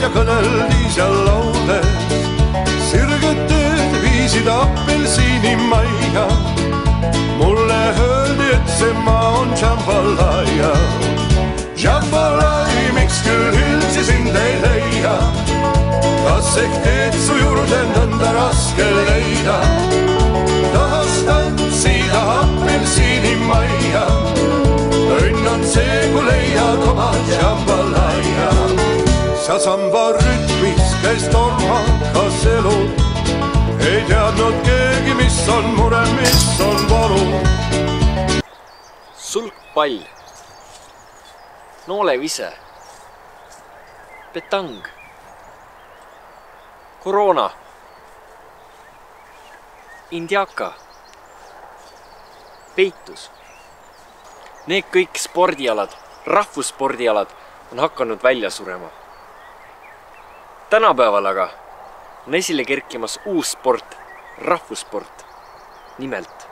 ja kõneldis ja laules. Sirged teed viisid apelsiinimajja. Mulle öeldi, et see maa on jambalaya. Jambalaya, miks küll üldse sind ei leia? Kas ehk teed su juurde nõnda raske leida? Tahas tantsida apelsiinimajja. Õnn on see, kui leiad oma jambalaya. Sa samba rütmis käis tormakas elu. Ei teadnud keegi, mis on mure, mis on valu. Sulgpall, noolevise, petang, koroona, indiaka, peitus. Need kõik spordialad, rahvusspordialad on hakanud välja surema. Tänapäeval aga on esile kerkimas uus sport, rahvussport, nimelt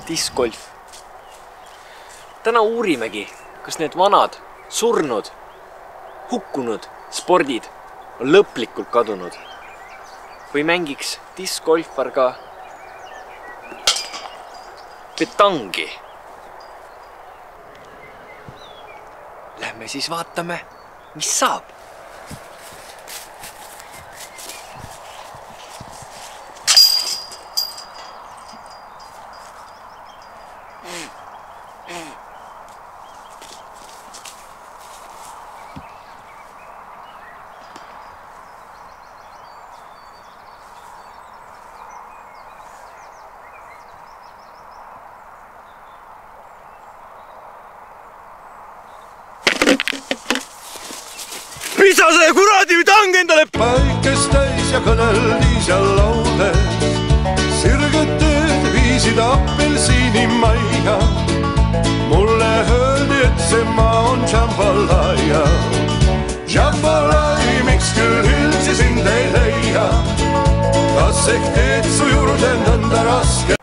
discgolf. Täna uurimegi, kas need vanad, surnud, hukkunud spordid on lõplikult kadunud või mängiks discgolfar ka petangi. Lähme siis vaatame, mis saab. Mis sa see kuradi tang endale? Päikest täis ja kõneldis ja laules. Sirged teed viisid apelsiinimajja. Mulle öeldi, et see maa on jambalaya. Jambalaya, miks küll üldse sind ei leia? Kas ehk teed su juurde nõnda raske?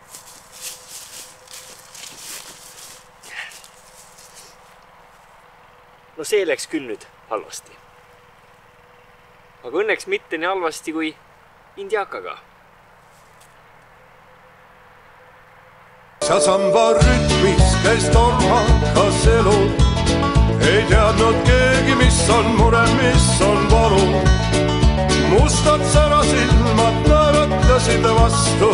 No see läks küll nüüd halvasti. Aga õnneks mitte nii halvasti kui indiakaga. Sa samba rütmis käis tormakas elu. Ei teadnud keegi, mis on mure, mis on valu. Mustad särasilmad naeratasid vastu.